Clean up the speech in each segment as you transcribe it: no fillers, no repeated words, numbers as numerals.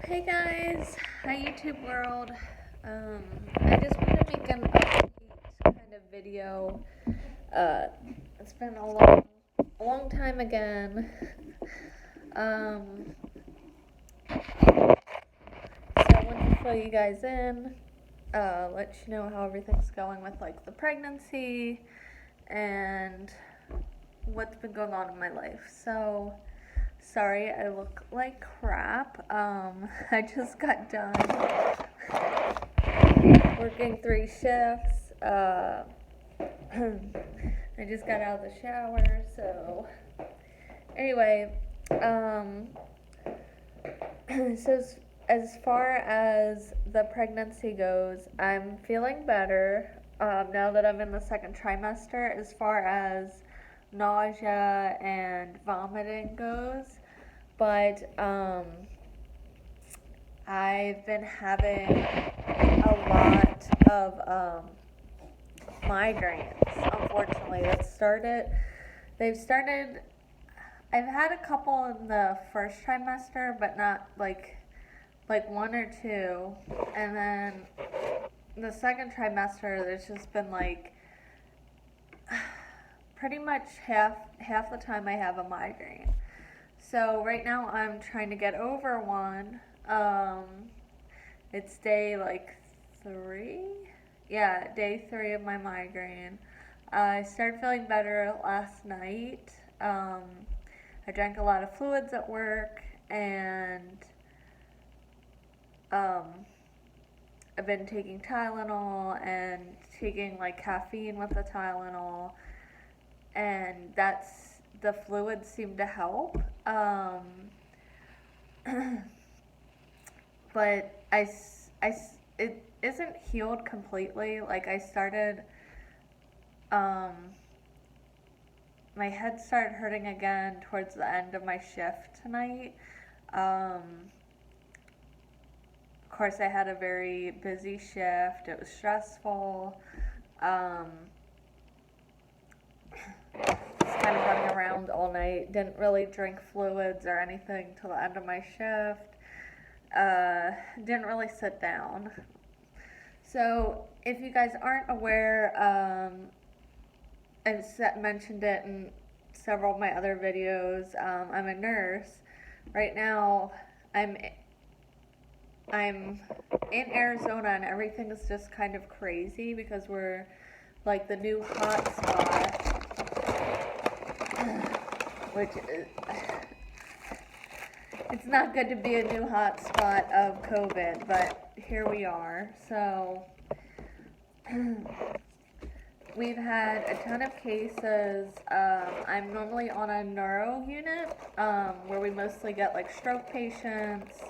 Hey guys, hi YouTube world. I just want to make an update kind of video. Uh, it's been a long time again. So I want to fill you guys in, let you know how everything's going with like the pregnancy and what's been going on in my life. So sorry, I look like crap. I just got done working 3 shifts. I just got out of the shower, so anyway, so as far as the pregnancy goes, I'm feeling better now that I'm in the second trimester. As far as nausea and vomiting goes, but I've been having a lot of migraines. Unfortunately, they've started. I've had a couple in the first trimester, but not like one or two, and then the second trimester, there's just been like pretty much half the time I have a migraine. So right now I'm trying to get over one. It's day like 3. Yeah, day 3 of my migraine. I started feeling better last night. I drank a lot of fluids at work, and um, I've been taking Tylenol and taking like caffeine with the Tylenol, and the fluids seem to help. But it isn't healed completely. Like I started, um, my head started hurting again towards the end of my shift tonight. Of course, I had a very busy shift. It was stressful. Just kind of running around all night. Didn't really drink fluids or anything till the end of my shift. Didn't really sit down. So, if you guys aren't aware, I've mentioned it in several of my other videos. I'm a nurse. Right now, I'm I'm in Arizona, and everything is just kind of crazy because we're like the new hot spot, which is, it's not good to be a new hot spot of COVID, but here we are. So we've had a ton of cases. I'm normally on a neuro unit where we mostly get like stroke patients.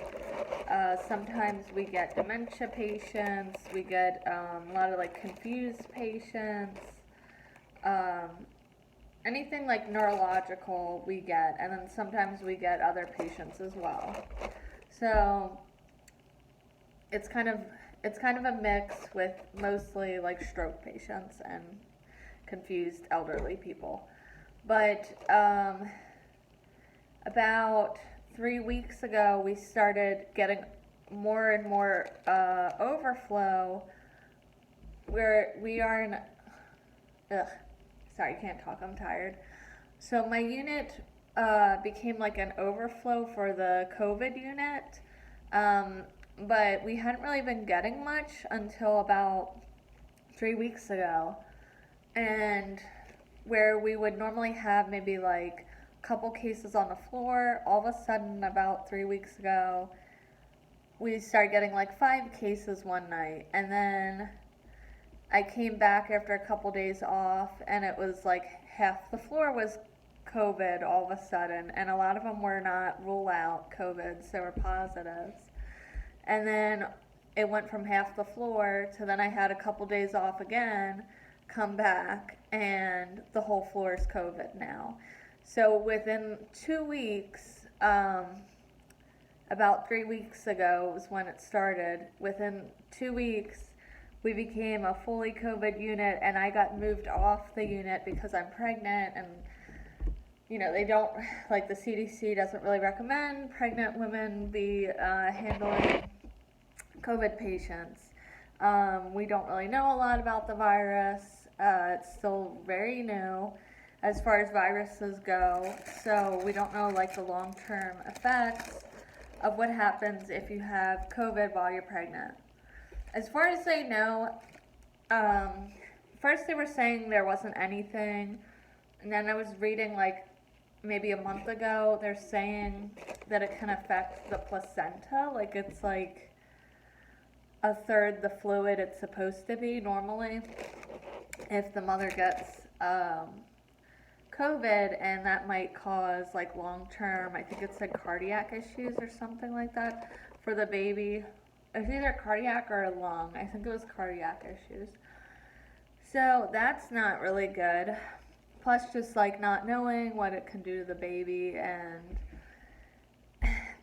Sometimes we get dementia patients. We get a lot of like confused patients. Um, Anything like neurological we get, and then sometimes we get other patients as well. So it's kind of a mix with mostly like stroke patients and confused elderly people. But about 3 weeks ago, we started getting more and more overflow. We are in. Ugh, sorry, can't talk. I'm tired. So my unit became like an overflow for the COVID unit, but we hadn't really been getting much until about 3 weeks ago, and where we would normally have maybe like a couple cases on the floor, all of a sudden about 3 weeks ago, we started getting like 5 cases one night, and then I came back after a couple days off, and it was like half the floor was COVID all of a sudden, and a lot of them were not rule out COVIDs, they were positives. And then it went from half the floor to then I had a couple days off again, come back, and the whole floor is COVID now. So within 2 weeks, about 3 weeks ago was when it started. Within 2 weeks, we became a fully COVID unit, and I got moved off the unit because I'm pregnant, and they don't, like the CDC doesn't really recommend pregnant women be handling COVID patients. We don't really know a lot about the virus. It's still very new as far as viruses go, so we don't know like the long-term effects of what happens if you have COVID while you're pregnant. As far as they know, first they were saying there wasn't anything, and then I was reading like maybe a month ago, they're saying that it can affect the placenta, like it's like a third the fluid it's supposed to be normally if the mother gets COVID, and that might cause like long term, I think it said cardiac issues or something like that for the baby. It's either cardiac or lung. I think it was cardiac issues. So that's not really good. Plus, just like not knowing what it can do to the baby, and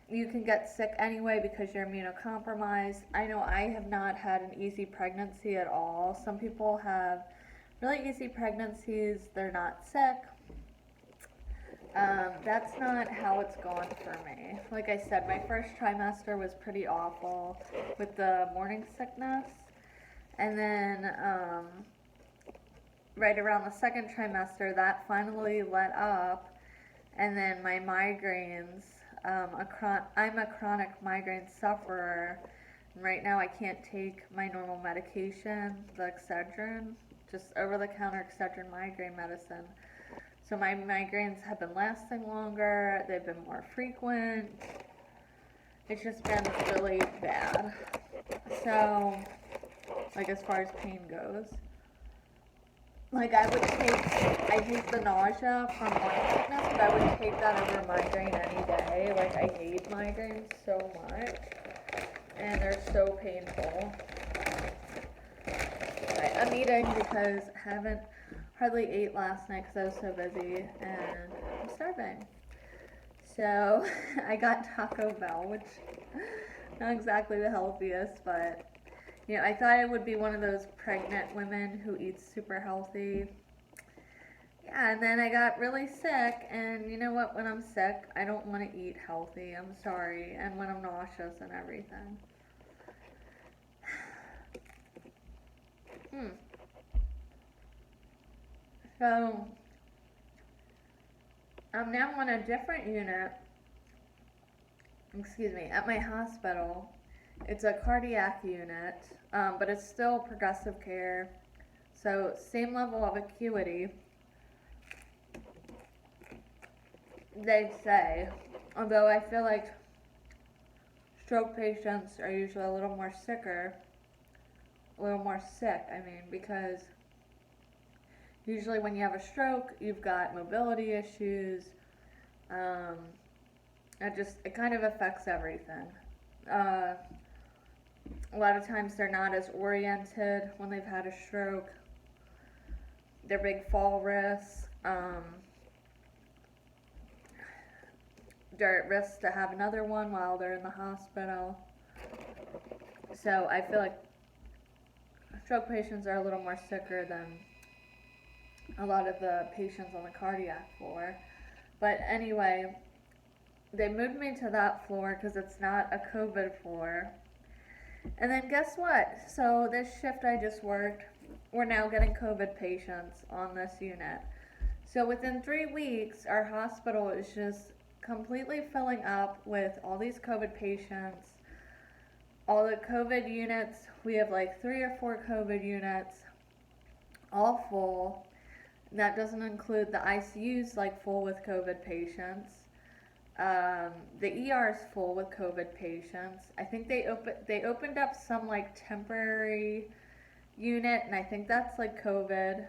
you can get sick anyway because you're immunocompromised. I know I have not had an easy pregnancy at all. Some people have really easy pregnancies, they're not sick. That's not how it's gone for me. Like I said, my first trimester was pretty awful with the morning sickness. And then right around the second trimester, that finally let up. And then my migraines, I'm a chronic migraine sufferer. And right now I can't take my normal medication, the Excedrin, just over-the-counter Excedrin migraine medicine. So my migraines have been lasting longer, they've been more frequent. It's just been really bad. So, like as far as pain goes. Like I hate the nausea from morning sickness, but I would take that over migraine any day. Like I hate migraines so much, and they're so painful. I'm eating because I haven't hardly ate last night because I was so busy, and I'm starving. So I got Taco Bell, which not exactly the healthiest, but I thought I would be one of those pregnant women who eats super healthy. Yeah, and then I got really sick, and you know what? When I'm sick, I don't want to eat healthy. I'm sorry, and when I'm nauseous and everything. So I'm now on a different unit, at my hospital. It's a cardiac unit, but it's still progressive care. So same level of acuity, they say. Although I feel like stroke patients are usually a little more sick, because usually when you have a stroke, you've got mobility issues. It kind of affects everything. A lot of times they're not as oriented when they've had a stroke. They're big fall risks. They're at risk to have another one while they're in the hospital. So I feel like stroke patients are a little more sicker than a lot of the patients on the cardiac floor. But anyway, they moved me to that floor because it's not a COVID floor. And then guess what? So this shift I just worked, we're now getting COVID patients on this unit. So within 3 weeks, our hospital is just completely filling up with all these COVID patients. All the COVID units, we have like 3 or 4 COVID units, all full. That doesn't include the ICUs, like full with COVID patients. The ER is full with COVID patients. I think they opened up some like temporary unit, and I think that's like COVID.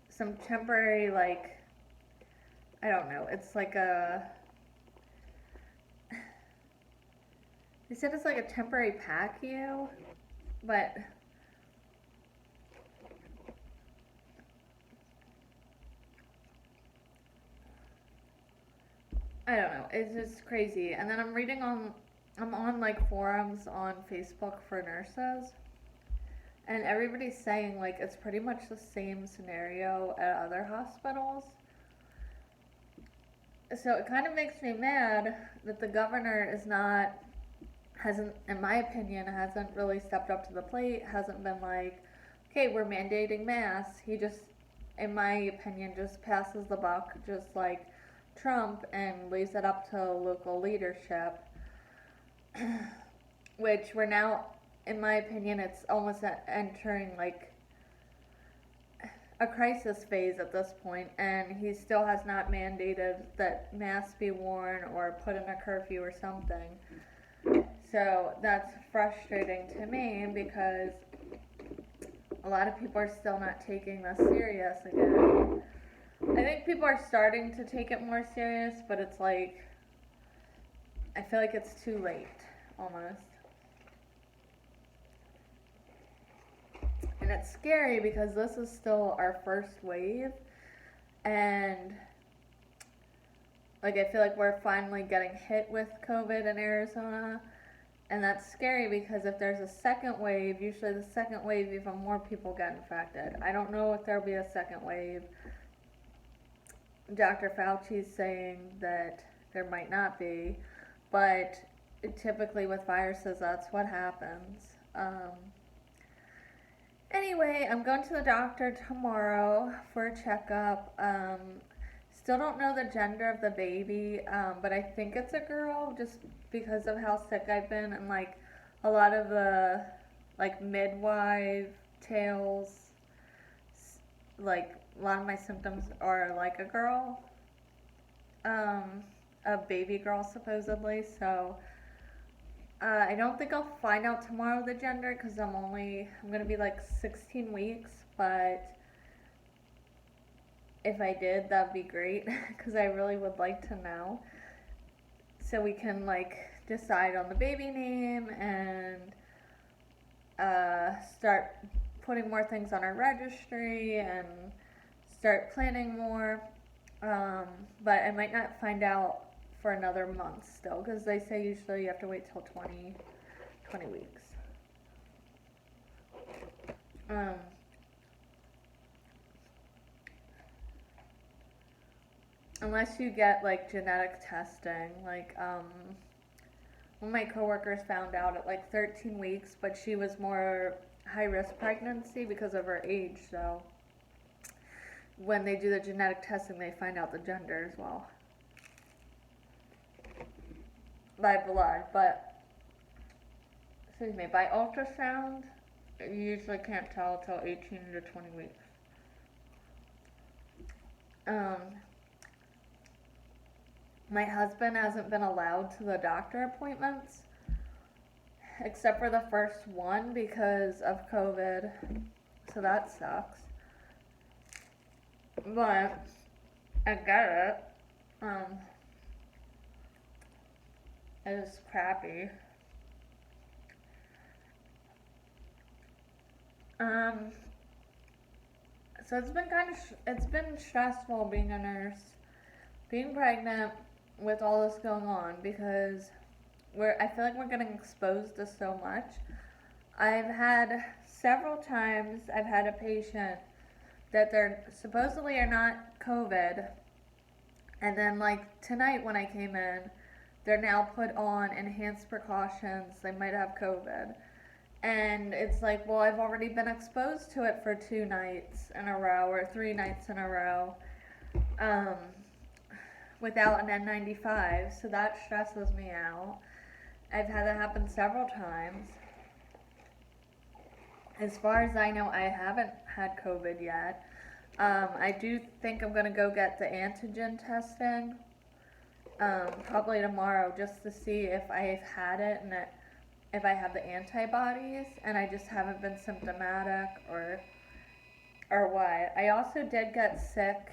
Some temporary, like, I don't know. It's like they said it's like a temporary PACU, but I don't know. It's just crazy. And then I'm on like forums on Facebook for nurses, And everybody's saying like it's pretty much the same scenario at other hospitals. So it kind of makes me mad that the governor is not, hasn't, in my opinion, hasn't really stepped up to the plate, hasn't been like, okay, we're mandating masks. He just, in my opinion, just passes the buck, just like Trump, and leaves it up to local leadership, which we're now, in my opinion, it's almost entering like a crisis phase at this point, and he still has not mandated that masks be worn or put in a curfew or something. So that's frustrating to me because a lot of people are still not taking this serious again. I think people are starting to take it more serious, but it's like, I feel like it's too late, almost. And it's scary because this is still our first wave, and like I feel like we're finally getting hit with COVID in Arizona, and that's scary because if there's a second wave, usually the second wave even more people get infected. I don't know if there'll be a second wave. Dr. Fauci's saying that there might not be, but typically with viruses that's what happens. Anyway, I'm going to the doctor tomorrow for a checkup. Still don't know the gender of the baby, but I think it's a girl just because of how sick I've been, and like a lot of the like midwife tales, like a lot of my symptoms are like a girl, a baby girl supposedly. So I don't think I'll find out tomorrow the gender because I'm gonna be like 16 weeks, but if I did, that'd be great because I really would like to know. So we can like decide on the baby name and start putting more things on our registry and start planning more. But I might not find out for another month still because they say usually you have to wait till 20 weeks. Unless you get like genetic testing, like one of my coworkers found out at like 13 weeks, but she was more high risk pregnancy because of her age. So when they do the genetic testing, they find out the gender as well by blood, but excuse me, by ultrasound, you usually can't tell till 18 to 20 weeks. My husband hasn't been allowed to the doctor appointments except for the first one because of COVID, so that sucks. But I get it. It is crappy. Um, so it's been stressful being a nurse, being pregnant with all this going on because I feel like we're getting exposed to so much. I've had several times I've had a patient that they're supposedly are not COVID, and then like tonight when I came in, they're now put on enhanced precautions. They might have COVID. And it's like, well, I've already been exposed to it for 2 nights in a row or 3 nights in a row um, without an N95, so that stresses me out. I've had that happen several times. As far as I know, I haven't had COVID yet. I do think I'm going to go get the antigen testing probably tomorrow just to see if I've had it and if I have the antibodies and I just haven't been symptomatic or what. I also did get sick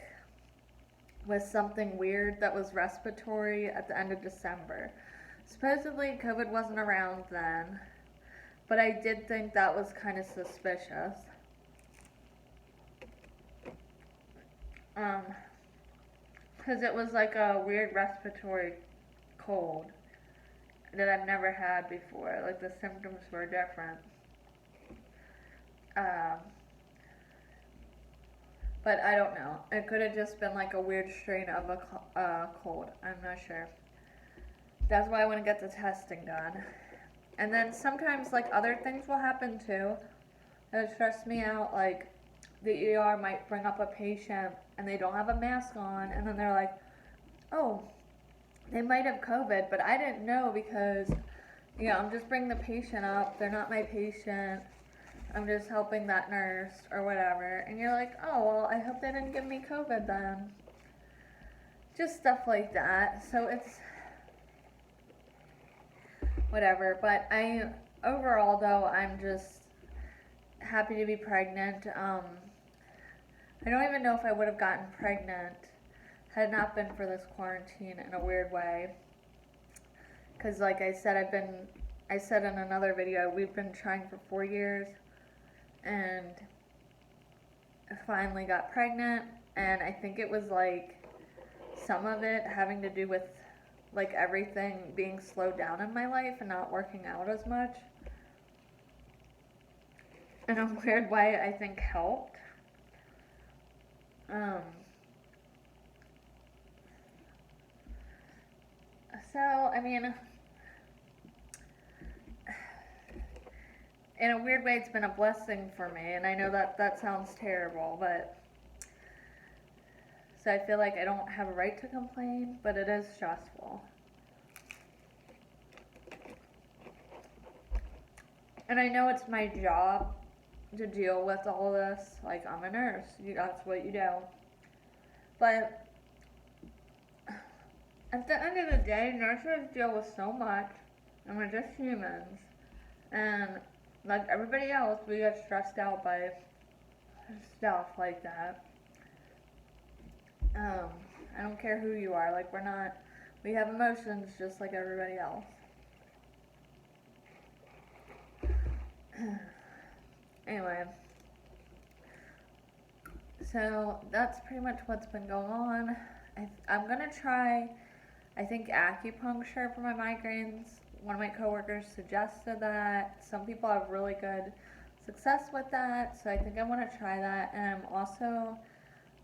with something weird that was respiratory at the end of December. Supposedly COVID wasn't around then, but I did think that was kind of suspicious. Because it was like a weird respiratory cold that I've never had before. Like the symptoms were different. Um, but I don't know. It could have just been like a weird strain of a cold. I'm not sure. That's why I want to get the testing done. And then sometimes like other things will happen too that stress me out. Like the ER might bring up a patient and they don't have a mask on, and then they're like, "Oh, they might have COVID, but I didn't know because, I'm just bringing the patient up. They're not my patient. I'm just helping that nurse or whatever." And you're like, "Oh, well, I hope they didn't give me COVID then." Just stuff like that. So it's whatever. But overall though, I'm just happy to be pregnant. I don't even know if I would have gotten pregnant had it not been for this quarantine in a weird way. Because like I said, I said in another video, we've been trying for 4 years, and I finally got pregnant, and I think it was like some of it having to do with like everything being slowed down in my life and not working out as much. In a weird way, I think helped. Um, so, I mean, in a weird way, it's been a blessing for me, and I know that sounds terrible, but so I feel like I don't have a right to complain, but it is stressful. And I know it's my job to deal with all this. Like, I'm a nurse, that's what you do. But at the end of the day, nurses deal with so much, and we're just humans. And like everybody else, we get stressed out by stuff like that. I don't care who you are. Like, we have emotions just like everybody else. Anyway, so that's pretty much what's been going on. I'm gonna try, I think, acupuncture for my migraines. One of my coworkers suggested that. Some people have really good success with that, so I think I want to try that. And I'm also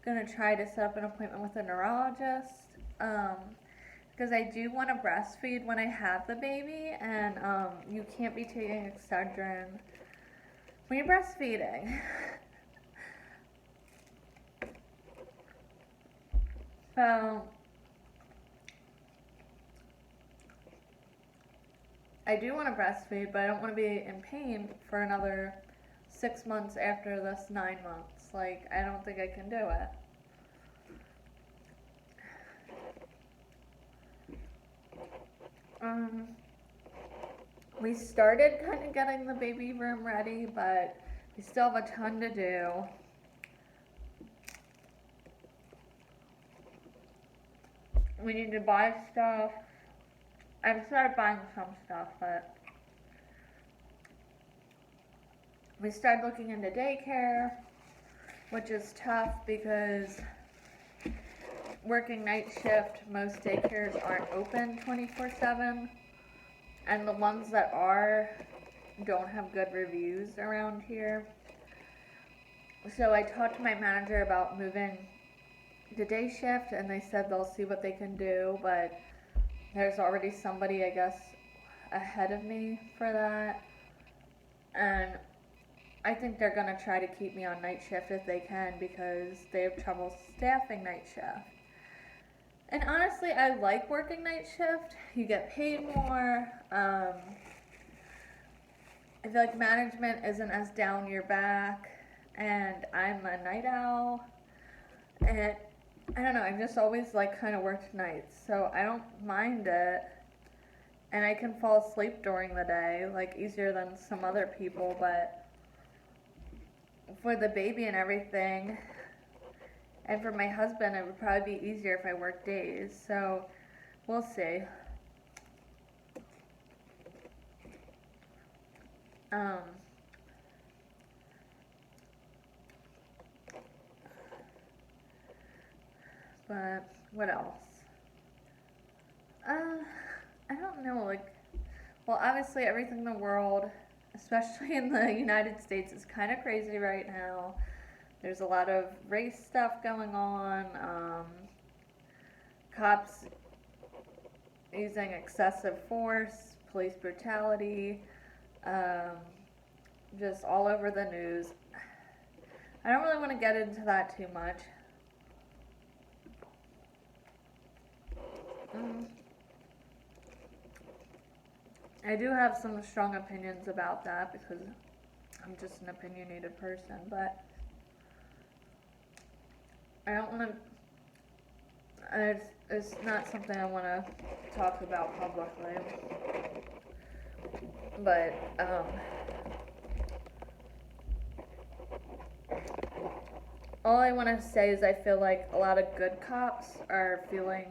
gonna try to set up an appointment with a neurologist, because I do want to breastfeed when I have the baby, and you can't be taking Excedrin when you're breastfeeding. So I do want to breastfeed, but I don't want to be in pain for another 6 months after this 9 months. Like, I don't think I can do it. We started kind of getting the baby room ready, but we still have a ton to do. We need to buy stuff. I've started buying some stuff, but we started looking into daycare, which is tough because working night shift, most daycares aren't open 24/7, and the ones that are don't have good reviews around here. So I talked to my manager about moving to day shift, and they said they'll see what they can do, but there's already somebody, I guess, ahead of me for that, and I think they're gonna try to keep me on night shift if they can, because they have trouble staffing night shift. And honestly, I like working night shift. You get paid more. I feel like management isn't as down your back, and I'm a night owl, and I don't know, I've just always like kind of worked nights, so I don't mind it, and I can fall asleep during the day, like easier than some other people, but for the baby and everything, and for my husband, it would probably be easier if I worked days, so we'll see. But what else? I don't know, like, well, obviously everything in the world, especially in the United States, is kind of crazy right now. There's a lot of race stuff going on. Cops using excessive force, police brutality, um, just all over the news. I don't really want to get into that too much. Mm. I do have some strong opinions about that because I'm just an opinionated person, but I don't want to. It's not something I want to talk about publicly. But all I want to say is I feel like a lot of good cops are feeling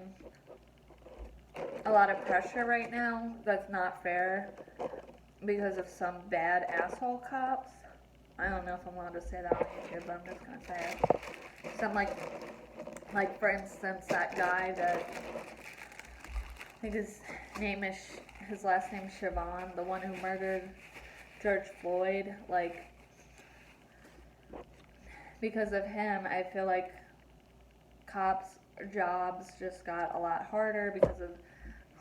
a lot of pressure right now. That's not fair because of some bad asshole cops. I don't know if I'm allowed to say that on YouTube, but I'm just gonna say it. Some like for instance, that guy that I think his last name is Siobhan, the one who murdered George Floyd. Like, because of him, I feel like cops' jobs just got a lot harder because of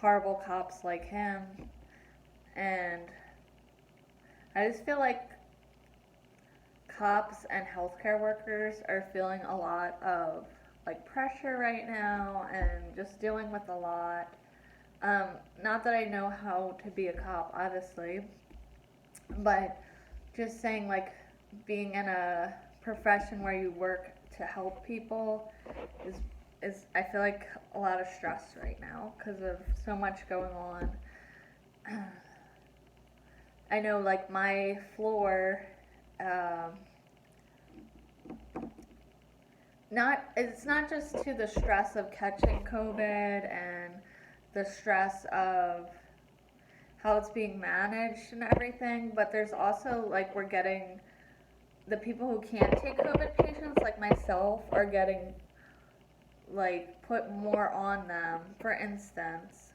horrible cops like him. And I just feel like cops and healthcare workers are feeling a lot of like pressure right now and just dealing with a lot. Not that I know how to be a cop, obviously, but just saying like being in a profession where you work to help people is I feel like a lot of stress right now because of so much going on. I know like my floor, um, it's not just to the stress of catching COVID and the stress of how it's being managed and everything, but there's also like we're getting the people who can't take COVID patients, like myself, are getting like put more on them. For instance,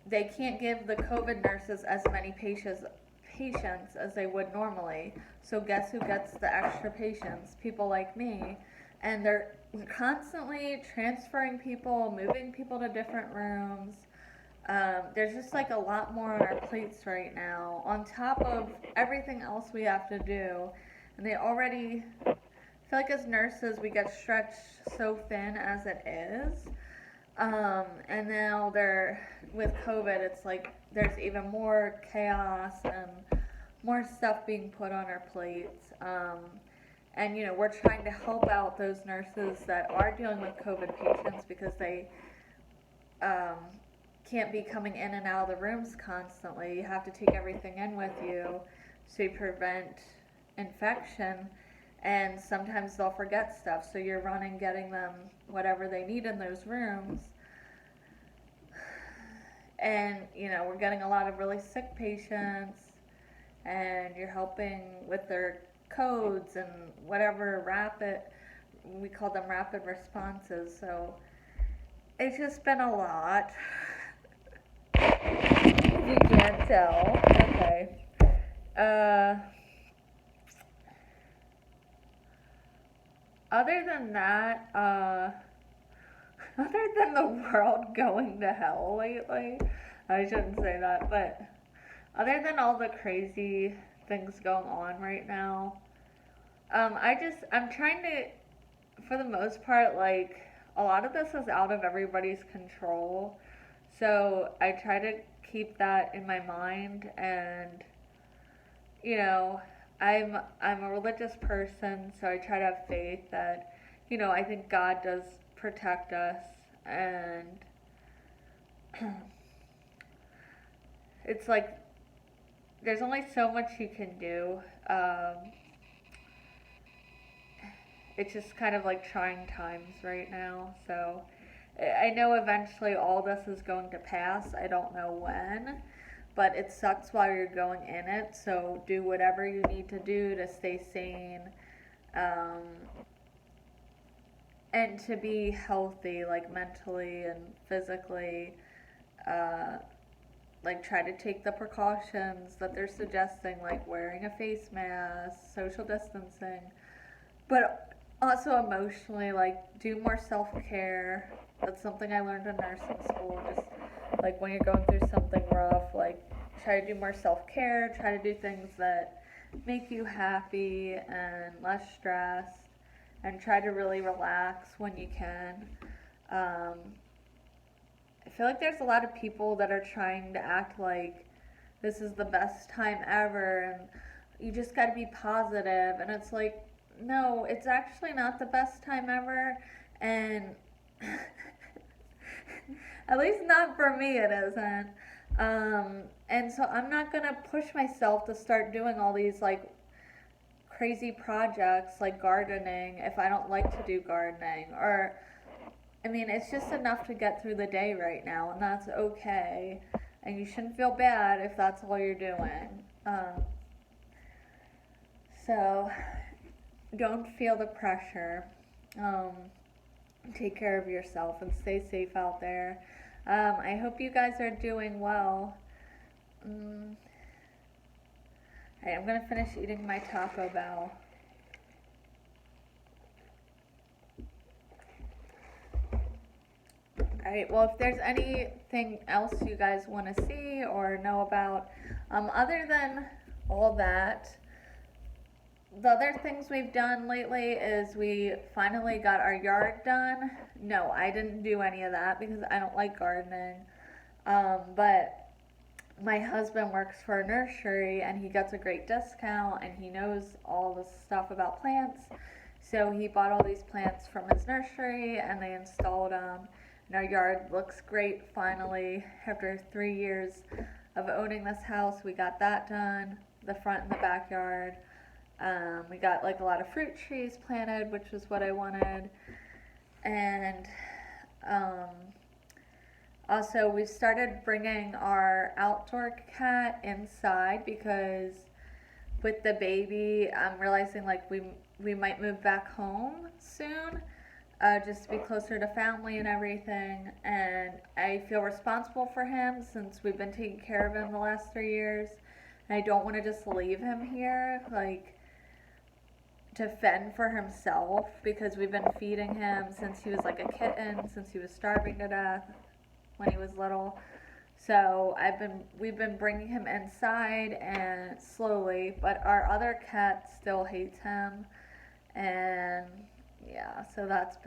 they can't give the COVID nurses as many patients as they would normally. So guess who gets the extra patients? People like me. And they're constantly transferring people, moving people to different rooms. There's just like a lot more on our plates right now, on top of everything else we have to do. And they already I feel like as nurses we get stretched so thin as it is. And now with COVID, it's like there's even more chaos and more stuff being put on our plates. And we're trying to help out those nurses that are dealing with COVID patients because they um, can't be coming in and out of the rooms constantly. You have to take everything in with you so you prevent infection. And sometimes they'll forget stuff, so you're running getting them whatever they need in those rooms. And we're getting a lot of really sick patients, and you're helping with their codes and whatever we call them rapid responses. So it's just been a lot. You can't tell. Okay. Other than that, other than the world going to hell lately, I shouldn't say that, but other than all the crazy things going on right now, I'm trying to, for the most part, like, a lot of this is out of everybody's control. So I try to keep that in my mind, and you know, I'm a religious person, so I try to have faith that, I think God does protect us, and it's like there's only so much you can do. It's just kind of like trying times right now. So I know eventually all this is going to pass. I don't know when, but it sucks while you're going in it. So do whatever you need to do to stay sane, um, and to be healthy, like mentally and physically. Uh, like try to take the precautions that they're suggesting, like wearing a face mask, social distancing, but also emotionally, like do more self care. That's something I learned in nursing school. Just like when you're going through something rough, like try to do more self care, try to do things that make you happy and less stressed, and try to really relax when you can. Um, I feel like there's a lot of people that are trying to act like this is the best time ever and you just got to be positive. And it's like, no, it's actually not the best time ever. And at least not for me, it isn't. And so I'm not going to push myself to start doing all these like crazy projects like gardening if I don't like to do gardening. Or, I mean, it's just enough to get through the day right now, and that's okay. And you shouldn't feel bad if that's all you're doing. So, don't feel the pressure. Um, Take care of yourself and stay safe out there. I hope you guys are doing well. Alright, I'm gonna finish eating my Taco Bell. Alright, well, if there's anything else you guys want to see or know about, other than all that, the other things we've done lately is we finally got our yard done. No, I didn't do any of that because I don't like gardening. But my husband works for a nursery and he gets a great discount and he knows all the stuff about plants. So he bought all these plants from his nursery and they installed them. And our yard looks great finally. After 3 years of owning this house, we got that done. The front and the backyard. We got like a lot of fruit trees planted, which was what I wanted. And also we started bringing our outdoor cat inside because with the baby, I'm realizing like we might move back home soon, just to be closer to family and everything. And I feel responsible for him since we've been taking care of him the last 3 years. And I don't want to just leave him here, like, to fend for himself because we've been feeding him since he was like a kitten, since he was starving to death when he was little. So we've been bringing him inside and slowly, but our other cat still hates him. And yeah, so that's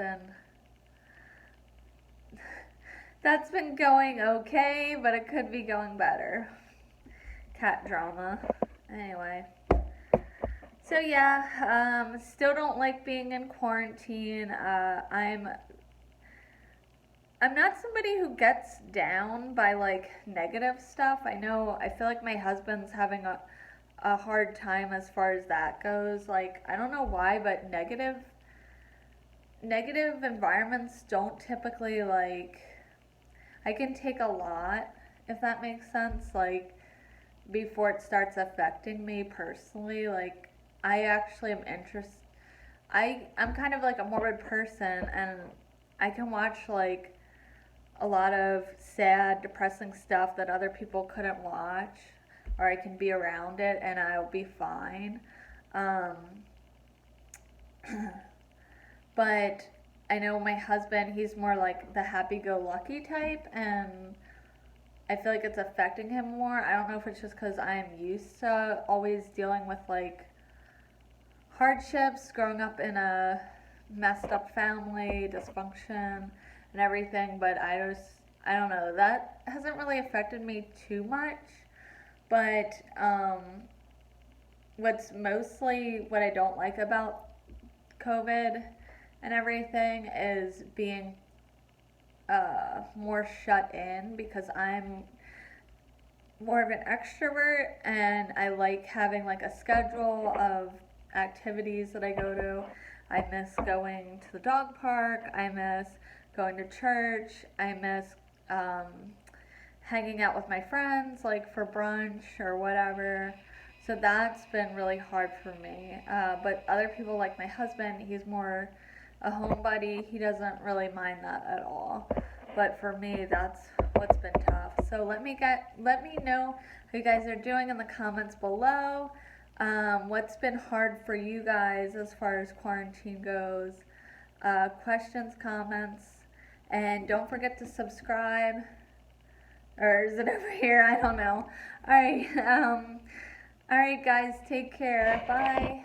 been going okay, but it could be going better. Cat drama. Anyway. So yeah, still don't like being in quarantine. I'm not somebody who gets down by like negative stuff. I feel like my husband's having a hard time as far as that goes. Like, I don't know why, but negative environments don't typically like, I can take a lot, if that makes sense, like before it starts affecting me personally. Like, I actually am interested. I'm kind of like a morbid person, and I can watch like a lot of sad, depressing stuff that other people couldn't watch, or I can be around it and I'll be fine. Um, but I know my husband, he's more like the happy-go-lucky type, and I feel like it's affecting him more. I don't know if it's just because I'm used to always dealing with like hardships, growing up in a messed up family, dysfunction, and everything, but I don't know, that hasn't really affected me too much. But what's mostly what I don't like about COVID and everything is being more shut in because I'm more of an extrovert and I like having like a schedule of activities that I go to. I miss going to the dog park. I miss going to church. I miss hanging out with my friends, like for brunch or whatever. So that's been really hard for me. But other people, like my husband, he's more a homebody. He doesn't really mind that at all. But for me, that's what's been tough. So let me know how you guys are doing in the comments below. What's been hard for you guys as far as quarantine goes? Questions, comments, and don't forget to subscribe. Or is it over here? I don't know. All right, guys, take care. Bye.